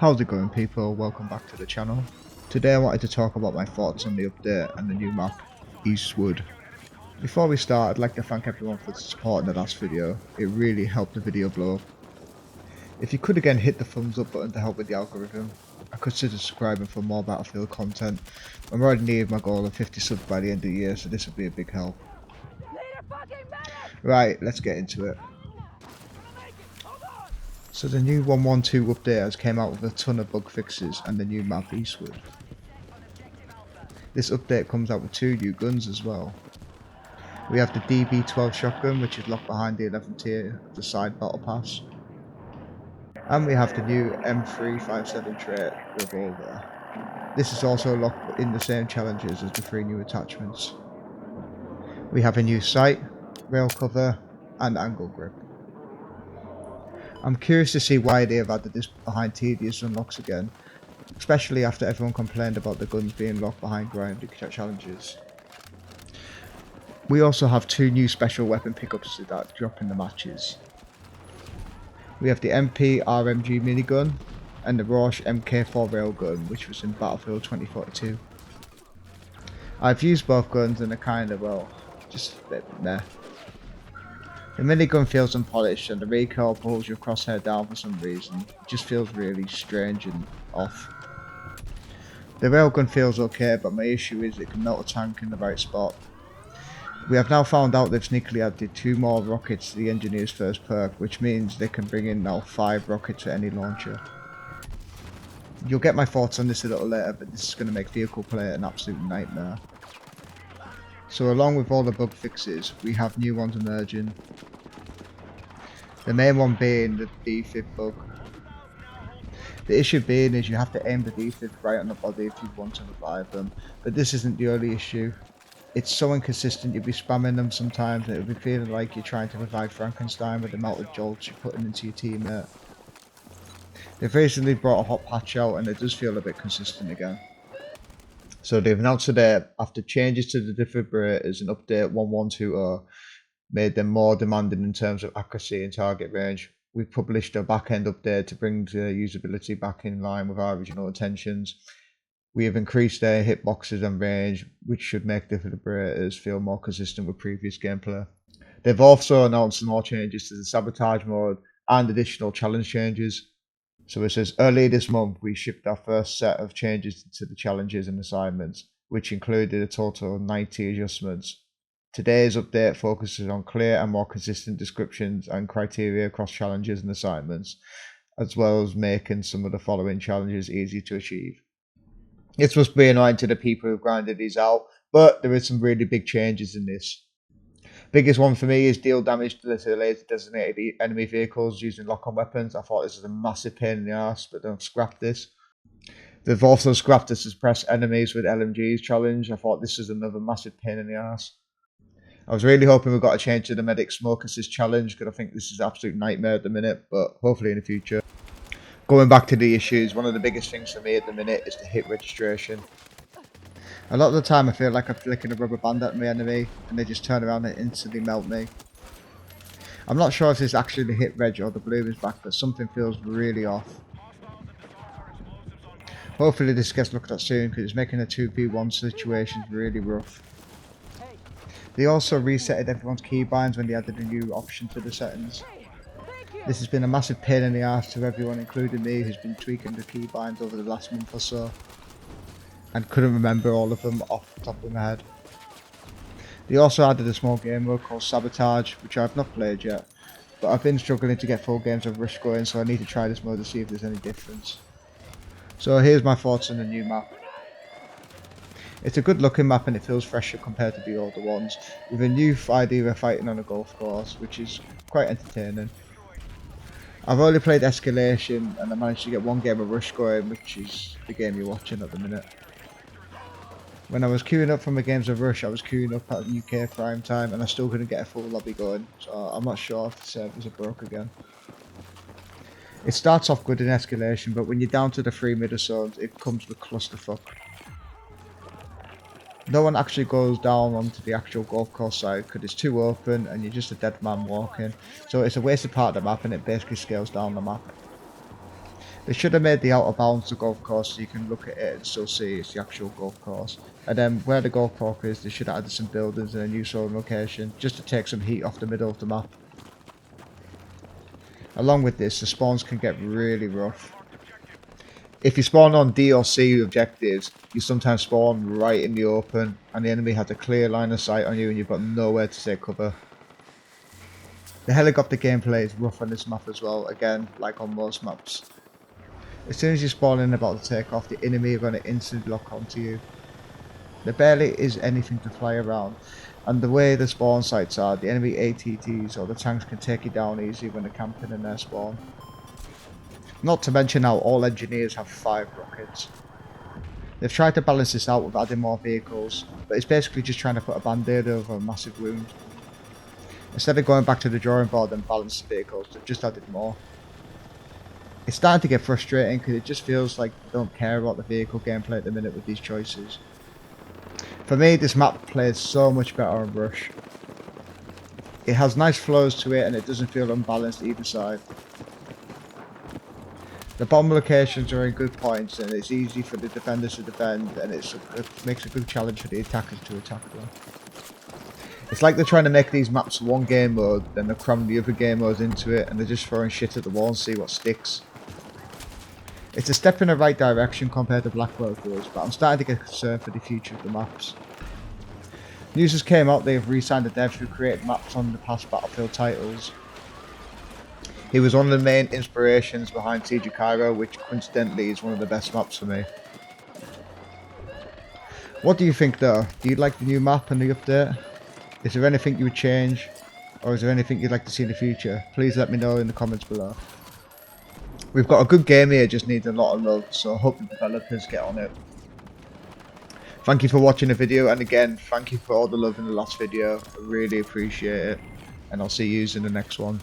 How's it going, people? Welcome back to the channel. Today I wanted to talk about my thoughts on the update and the new map, Eastwood. Before we start, I'd like to thank everyone for the support in the last video. It really helped the video blow up. If you could again hit the thumbs up button to help with the algorithm, I consider subscribing for more Battlefield content. I'm already near my goal of 50 subs by the end of the year, so this will be a big help. Right, let's get into it. So the new 1.12 update has came out with a ton of bug fixes and the new map Eastwood. This update comes out with two new guns as well. We have the DB12 shotgun, which is locked behind the 11th tier of the side battle pass. And we have the new M357 trait revolver. This is also locked in the same challenges as the three new attachments. We have a new sight, rail cover and angle grip. I'm curious to see why they have added this behind tedious unlocks again, especially after everyone complained about the guns being locked behind grinding challenges. We also have two new special weapon pickups that drop in the matches. We have the MP RMG minigun and the Rausch MK4 railgun, which was in Battlefield 2042. I've used both guns and they're kinda, well, just a bit meh. The minigun feels unpolished and the recoil pulls your crosshair down for some reason. It just feels really strange and off. The railgun feels okay, but my issue is it can melt a tank in the right spot. We have now found out they've sneakily added 2 more rockets to the engineer's first perk, which means they can bring in now 5 rockets at any launcher. You'll get my thoughts on this a little later, but this is going to make vehicle play an absolute nightmare. So along with all the bug fixes, we have new ones emerging. The main one being the defib bug. The issue being is you have to aim the defib right on the body if you want to revive them, but this isn't the only issue. It's so inconsistent, you'll be spamming them sometimes and it'll be feeling like you're trying to revive Frankenstein with the amount of jolts you're putting into your teammate. They've recently brought a hot patch out and it does feel a bit consistent again. So they've announced today, after changes to the defibrillators and update 1.120 made them more demanding in terms of accuracy and target range, we've published a back-end update to bring the usability back in line with our original intentions. We have increased their hitboxes and range, which should make defibrillators feel more consistent with previous gameplay. They've also announced more changes to the sabotage mode and additional challenge changes. So it says, earlier this month we shipped our first set of changes to the challenges and assignments, which included a total of 90 adjustments. Today's update focuses on clear and more consistent descriptions and criteria across challenges and assignments, as well as making some of the following challenges easy to achieve. This must be annoying to the people who grinded these out, but there is some really big changes in this. Biggest one for me is deal damage to the laser designated enemy vehicles using lock-on weapons. I thought this was a massive pain in the arse, but they've scrapped this. They've also scrapped the suppress enemies with LMGs challenge. I thought this was another massive pain in the arse. I was really hoping we got a change to the medic smoke assist challenge because I think this is an absolute nightmare at the minute, but hopefully in the future. Going back to the issues, one of the biggest things for me at the minute is the hit registration. A lot of the time I feel like I'm flicking a rubber band at my enemy and they just turn around and instantly melt me. I'm not sure if this is actually the hit reg or the bloom is back, but something feels really off. Hopefully this gets looked at soon because it's making the 2v1 situations really rough. They also resetted everyone's keybinds when they added a new option to the settings. This has been a massive pain in the arse to everyone, including me, who's been tweaking the keybinds over the last month or so and couldn't remember all of them off the top of my head. They also added a small game mode called Sabotage, which I've not played yet, but I've been struggling to get full games of Rush going, so I need to try this mode to see if there's any difference. So here's my thoughts on the new map. It's a good looking map and it feels fresher compared to the older ones, with a new idea of fighting on a golf course, which is quite entertaining. I've only played Escalation and I managed to get one game of Rush going, which is the game you're watching at the minute. When I was queuing up for my games of Rush, I was queuing up at UK prime time and I still couldn't get a full lobby going, so I'm not sure if the servers are broke again. It starts off good in Escalation, but when you're down to the 3 middle zones, it comes with clusterfuck. No one actually goes down onto the actual golf course side because it's too open and you're just a dead man walking, so it's a wasted part of the map and it basically scales down the map. They should have made the outer bounds the golf course so you can look at it and still see it's the actual golf course. And then where the golf course is, they should have added some buildings and a new solar location just to take some heat off the middle of the map. Along with this, the spawns can get really rough. If you spawn on D or C objectives, you sometimes spawn right in the open and the enemy has a clear line of sight on you and you've got nowhere to take cover. The helicopter gameplay is rough on this map as well, again, like on most maps. As soon as you spawn in about to take off, the enemy are going to instantly lock onto you. There barely is anything to fly around, and the way the spawn sites are, the enemy ATTs or the tanks can take you down easily when they're camping in their spawn. Not to mention how all engineers have 5 rockets. They've tried to balance this out with adding more vehicles, but it's basically just trying to put a band-aid over a massive wound. Instead of going back to the drawing board and balance the vehicles, they've just added more. It's starting to get frustrating because it just feels like they don't care about the vehicle gameplay at the minute with these choices. For me, this map plays so much better on Rush. It has nice flows to it and it doesn't feel unbalanced either side. The bomb locations are in good points and it's easy for the defenders to defend, and it makes a good challenge for the attackers to attack them. It's like they're trying to make these maps one game mode, then they're cramming the other game modes into it and they're just throwing shit at the wall and see what sticks. It's a step in the right direction compared to Blackwell's rules, but I'm starting to get concerned for the future of the maps. News has came out they have re-signed the dev who created maps on the past Battlefield titles. He was one of the main inspirations behind Siege of Cairo, which coincidentally is one of the best maps for me. What do you think though? Do you like the new map and the update? Is there anything you would change? Or is there anything you'd like to see in the future? Please let me know in the comments below. We've got a good game here, just needs a lot of love, so I hope the developers get on it. Thank you for watching the video, and again, thank you for all the love in the last video. I really appreciate it, and I'll see you in the next one.